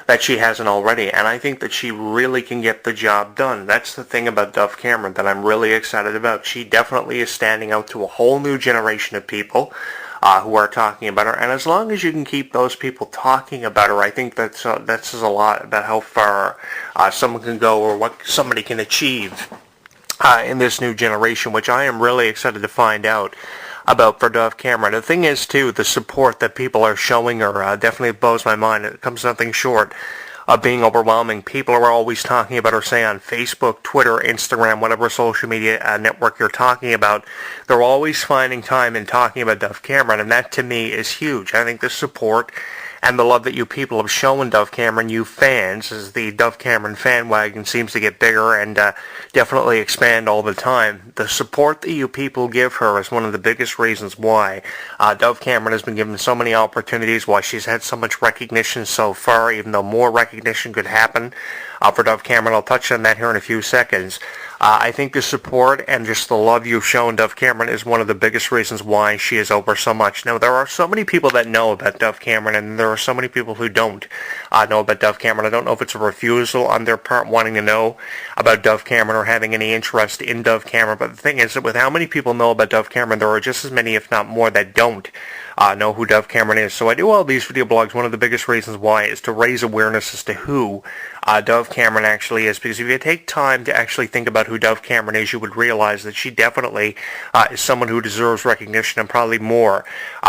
that she hasn't already, and I think that she really can get the job done. That's the thing about Dove Cameron that I'm really excited about. She definitely is standing out to a whole new generation of people who are talking about her, and as long as you can keep those people talking about her, I think that says a lot about how far someone can go or what somebody can achieve in this new generation, which I am really excited to find out about for Dove Cameron. The thing is, too, the support that people are showing her definitely blows my mind. It comes nothing short of being overwhelming. People are always talking about her, say, on Facebook, Twitter, Instagram, whatever social media network you're talking about. They're always finding time and talking about Dove Cameron, and that, to me, is huge. I think the support and the love that you people have shown Dove Cameron, you fans, as the Dove Cameron fan wagon seems to get bigger and definitely expand all the time. The support that you people give her is one of the biggest reasons why Dove Cameron has been given so many opportunities, why she's had so much recognition so far, even though more recognition could happen for Dove Cameron. I'll touch on that here in a few seconds. I think the support and just the love you've shown Dove Cameron is one of the biggest reasons why she is over so much. Now, there are so many people that know about Dove Cameron, and there are so many people who don't know about Dove Cameron. I don't know if it's a refusal on their part wanting to know about Dove Cameron or having any interest in Dove Cameron, but the thing is that with how many people know about Dove Cameron, there are just as many, if not more, that don't know who Dove Cameron is. So I do all these video blogs. One of the biggest reasons why is to raise awareness as to who Dove Cameron actually is, because if you take time to actually think about who Dove Cameron is, you would realize that she definitely is someone who deserves recognition, and probably more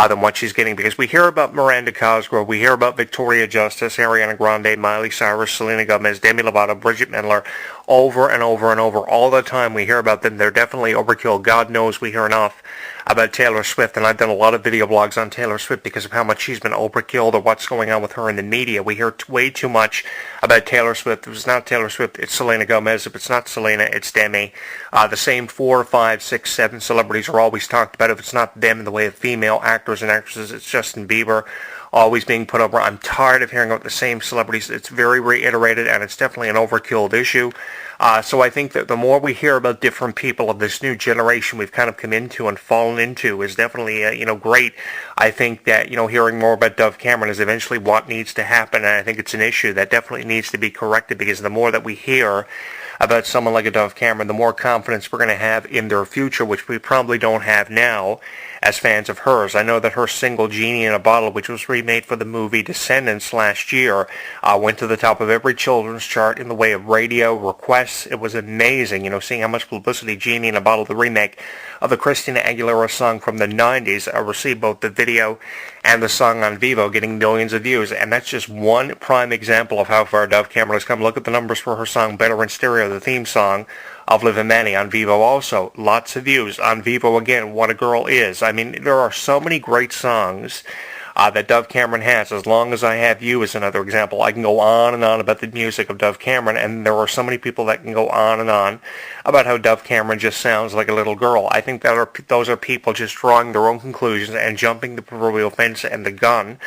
than what she's getting, because we hear about Miranda Cosgrove, we hear about Victoria Justice, Ariana Grande, Miley Cyrus, Selena Gomez, Demi Lovato, Bridget Mendler, over and over and over. All the time we hear about them. They're definitely overkill. God knows we hear enough about Taylor Swift, and I've done a lot of video blogs on Taylor Swift because of how much she's been overkilled or what's going on with her in the media. We hear way too much about Taylor Swift. If it's not Taylor Swift, it's Selena Gomez. If it's not Selena, it's Demi. The same 4, 5, 6, 7 celebrities are always talked about. If it's not them in the way of female actors and actresses, it's Justin Bieber always being put over. I'm tired of hearing about the same celebrities. It's very reiterated, and it's definitely an overkilled issue. So I think that the more we hear about different people of this new generation we've kind of come into and fallen into is definitely, great. I think that, hearing more about Dove Cameron is eventually what needs to happen, and I think it's an issue that definitely needs to be corrected, because the more that we hear about someone like a Dove Cameron, the more confidence we're going to have in their future, which we probably don't have now as fans of hers. I know that her single Genie in a Bottle, which was remade for the movie Descendants last year, went to the top of every children's chart in the way of radio requests. It was amazing, seeing how much publicity Genie in a Bottle, the remake of the Christina Aguilera song from the 90s, received, both the video and the song on Vivo, getting millions of views. And that's just one prime example of how far Dove Cameron has come. Look at the numbers for her song Better in Stereo, the theme song of Liv and Manny on Vivo also. Lots of views. On Vivo again, What a Girl Is. I mean, there are so many great songs that Dove Cameron has. As Long as I Have You is another example. I can go on and on about the music of Dove Cameron, and there are so many people that can go on and on about how Dove Cameron just sounds like a little girl. I think that those are people just drawing their own conclusions and jumping the proverbial fence and the gun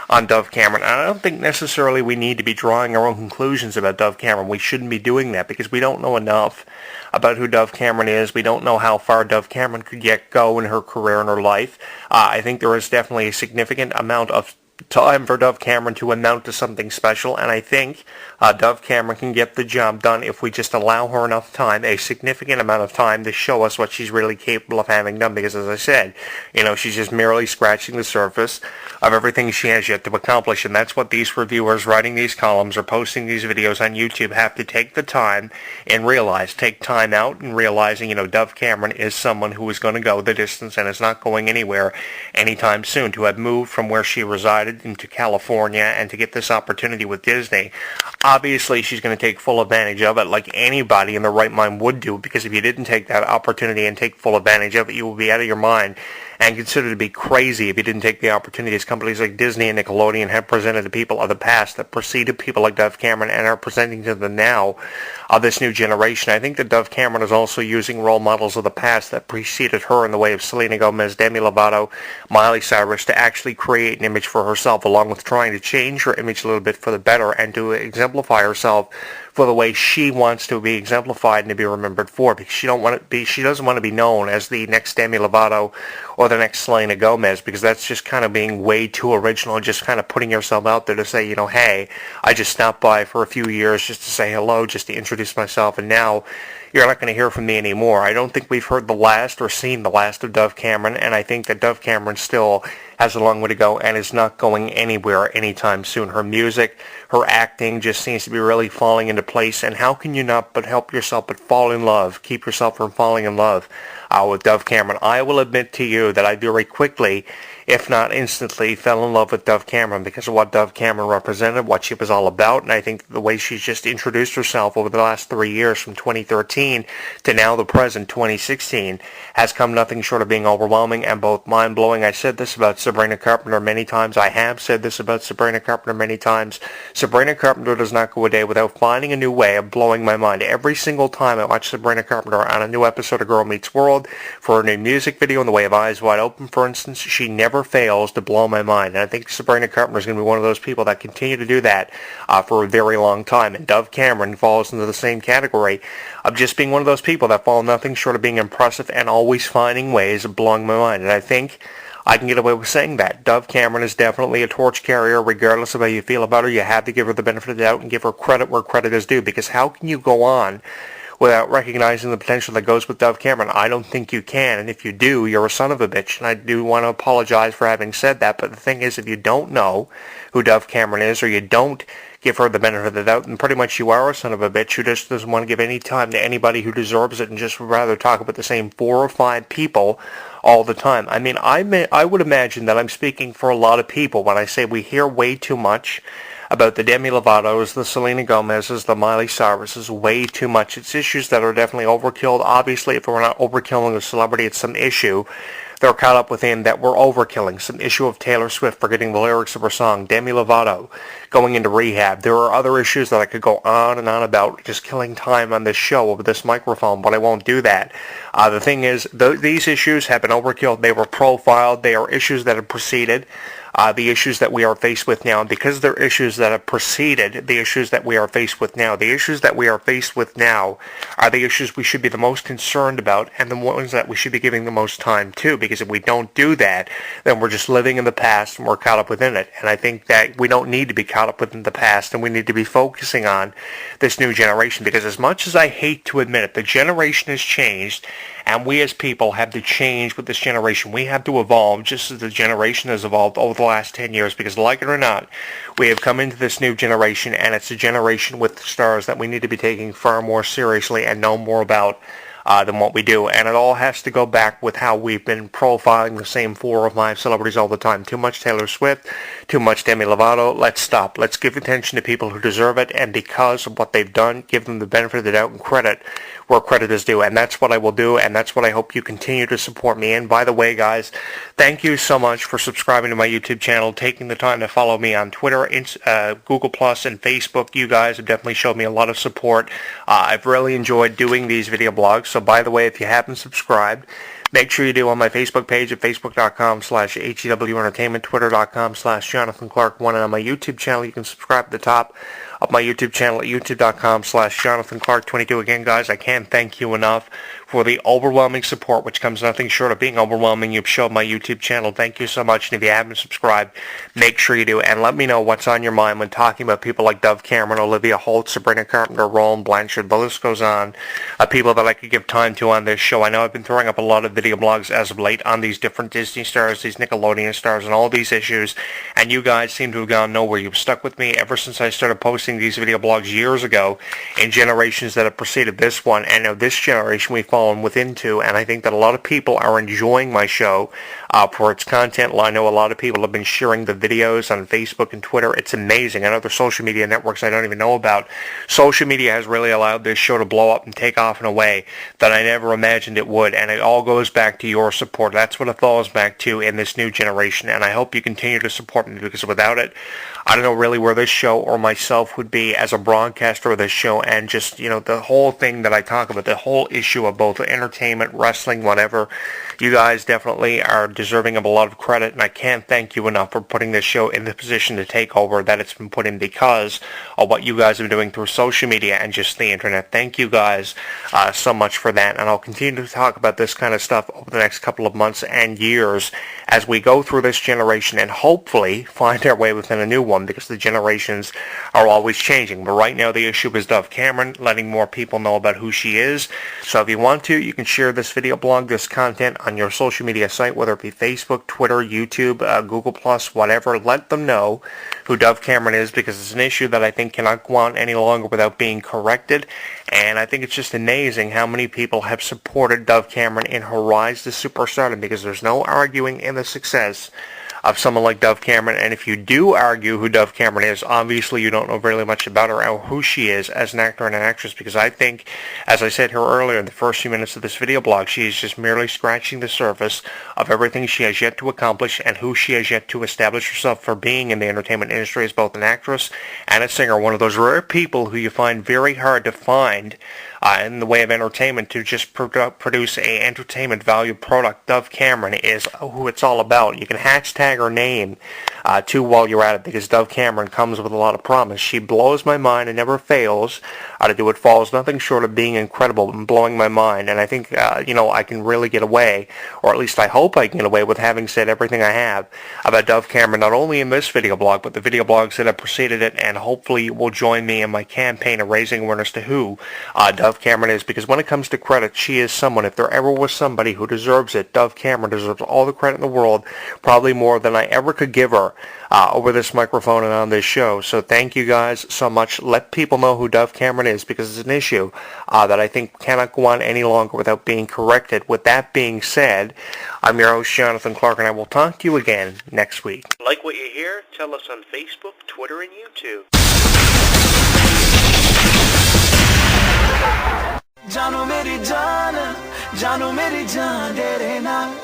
on Dove Cameron. And I don't think necessarily we need to be drawing our own conclusions about Dove Cameron. We shouldn't be doing that because we don't know enough about who Dove Cameron is. We don't know how far Dove Cameron could go in her career and her life. I think there is definitely a significant amount of time for Dove Cameron to amount to something special, and I think Dove Cameron can get the job done if we just allow her enough time, a significant amount of time, to show us what she's really capable of having done, because as I said, she's just merely scratching the surface of everything she has yet to accomplish, and that's what these reviewers writing these columns or posting these videos on YouTube have to take the time and realize, take time out and realizing, Dove Cameron is someone who is going to go the distance and is not going anywhere anytime soon. To have moved from where she resided into California and to get this opportunity with Disney, obviously she's going to take full advantage of it, like anybody in their right mind would do, because if you didn't take that opportunity and take full advantage of it, you would be out of your mind and considered to be crazy if you didn't take the opportunities companies like Disney and Nickelodeon have presented to people of the past, that preceded people like Dove Cameron and are presenting to them now of this new generation. I think that Dove Cameron is also using role models of the past that preceded her in the way of Selena Gomez, Demi Lovato, Miley Cyrus, to actually create an image for herself, along with trying to change her image a little bit for the better and to exemplify herself for the way she wants to be exemplified and to be remembered for, because she doesn't want to be known as the next Demi Lovato or the next Selena Gomez, because that's just kind of being way too original and just kind of putting yourself out there to say, hey, I just stopped by for a few years just to say hello, just to introduce myself, and now you're not going to hear from me anymore. I don't think we've heard the last or seen the last of Dove Cameron, and I think that Dove Cameron still has a long way to go and is not going anywhere anytime soon. Her music, her acting just seems to be really falling into place, and how can you not but help yourself but fall in love, keep yourself from falling in love with Dove Cameron? I will admit to you that I very quickly, if not instantly, fell in love with Dove Cameron because of what Dove Cameron represented, what she was all about, and I think the way she's just introduced herself over the last 3 years from 2013 to now the present 2016 has come nothing short of being overwhelming and both mind-blowing. I said this about Sabrina Carpenter many times. I have said this about Sabrina Carpenter many times. Sabrina Carpenter does not go a day without finding a new way of blowing my mind. Every single time I watch Sabrina Carpenter on a new episode of Girl Meets World, for a new music video in the way of Eyes Wide Open, for instance, she never fails to blow my mind. And I think Sabrina Carpenter is going to be one of those people that continue to do that for a very long time. And Dove Cameron falls into the same category of just being one of those people that fall nothing short of being impressive and always finding ways of blowing my mind. And I think I can get away with saying that. Dove Cameron is definitely a torch carrier, regardless of how you feel about her. You have to give her the benefit of the doubt and give her credit where credit is due, because how can you go on without recognizing the potential that goes with Dove Cameron? I don't think you can, and if you do, you're a son of a bitch, and I do want to apologize for having said that, but the thing is, if you don't know who Dove Cameron is, or you don't give her the benefit of the doubt, then pretty much you are a son of a bitch who just doesn't want to give any time to anybody who deserves it and just would rather talk about the same 4 or 5 people all the time. I mean, I would imagine that I'm speaking for a lot of people when I say we hear way too much about the Demi Lovatos, the Selena Gomez's, the Miley Cyruses, way too much. It's issues that are definitely overkill. Obviously, if we're not overkilling a celebrity, it's some issue they're caught up within that we're overkilling. Some issue of Taylor Swift forgetting the lyrics of her song, Demi Lovato going into rehab. There are other issues that I could go on and on about, just killing time on this show over this microphone, but I won't do that. The thing is, these issues have been overkill. They were profiled. They are issues that have preceded the issues that we are faced with now. And because they're issues that have preceded the issues that we are faced with now, the issues that we are faced with now are the issues we should be the most concerned about and the ones that we should be giving the most time to, because if we don't do that, then we're just living in the past and we're caught up within it. And I think that we don't need to be caught up within the past, and we need to be focusing on this new generation, because as much as I hate to admit it, the generation has changed, and we as people have to change with this generation. We have to evolve just as the generation has evolved over the last 10 years, because like it or not, we have come into this new generation, and it's a generation with stars that we need to be taking far more seriously and know more about than what we do. And it all has to go back with how we've been profiling the same 4 or 5 celebrities all the time. Too much Taylor Swift, too much Demi Lovato. Let's stop. Let's give attention to people who deserve it, and because of what they've done, give them the benefit of the doubt and credit where credit is due. And that's what I will do, and that's what I hope you continue to support me in. By the way, guys, thank you so much for subscribing to my YouTube channel, taking the time to follow me on Twitter, Google Plus, and Facebook. You guys have definitely showed me a lot of support. I've really enjoyed doing these video blogs. So by the way, if you haven't subscribed, make sure you do on my Facebook page at facebook.com/HEW Entertainment, twitter.com/Jonathan Clarke1, and on my YouTube channel, you can subscribe at the top of my YouTube channel at youtube.com/Jonathan Clarke22. Again, guys, I can't thank you enough for the overwhelming support, which comes nothing short of being overwhelming. You've shown my YouTube channel. Thank you so much. And if you haven't subscribed, make sure you do. And let me know what's on your mind when talking about people like Dove Cameron, Olivia Holt, Sabrina Carpenter, Roland Blanchard. The list goes on. People that I could give time to on this show. I know I've been throwing up a lot of video blogs as of late on these different Disney stars, these Nickelodeon stars, and all these issues. And you guys seem to have gone nowhere. You've stuck with me ever since I started posting these video blogs years ago in generations that have preceded this one. And now this generation we've fallen within to, and I think that a lot of people are enjoying my show for its content. I know a lot of people have been sharing the videos on Facebook and Twitter. It's amazing. And other social media networks I don't even know about. Social media has really allowed this show to blow up and take off in a way that I never imagined it would, and it all goes back to your support. That's what it falls back to in this new generation, and I hope you continue to support me, because without it, I don't know really where this show or myself would would be as a broadcaster of this show, and just, the whole thing that I talk about, the whole issue of both entertainment, wrestling, whatever. You guys definitely are deserving of a lot of credit, and I can't thank you enough for putting this show in the position to take over that it's been put in because of what you guys are doing through social media and just the internet. Thank you guys so much for that, and I'll continue to talk about this kind of stuff over the next couple of months and years as we go through this generation and hopefully find our way within a new one, because the generations are always changing. But right now the issue is Dove Cameron, letting more people know about who she is. So if you want to, you can share this video blog, this content on your social media site, whether it be Facebook, Twitter, YouTube, Google+, whatever. Let them know who Dove Cameron is, because it's an issue that I think cannot go on any longer without being corrected. And I think it's just amazing how many people have supported Dove Cameron in her rise to superstardom, because there's no arguing in the success of someone like Dove Cameron. And if you do argue who Dove Cameron is, obviously you don't know really much about her or who she is as an actor and an actress, because I think, as I said here earlier in the first few minutes of this video blog, she is just merely scratching the surface of everything she has yet to accomplish and who she has yet to establish herself for being in the entertainment industry as both an actress and a singer. One of those rare people who you find very hard to find in the way of entertainment to just produce a entertainment value product. Dove Cameron is who it's all about. You can hashtag her name too while you're at it, because Dove Cameron comes with a lot of promise. She blows my mind and never fails to do what falls nothing short of being incredible and blowing my mind. And I think I can really get away, or at least I hope I can get away with having said everything I have about Dove Cameron, not only in this video blog but the video blogs that have preceded it, and hopefully you will join me in my campaign of raising awareness to who Dove Cameron is, because when it comes to credit, she is someone. If there ever was somebody who deserves it, Dove Cameron deserves all the credit in the world, probably more than I ever could give her over this microphone and on this show. So thank you guys so much. Let people know who Dove Cameron is, because it's an issue that I think cannot go on any longer without being corrected. With that being said, I'm your host, Jonathan Clarke, and I will talk to you again next week. Like what you hear? Tell us on Facebook, Twitter, and YouTube. जानो मेरी जान तेरे नाम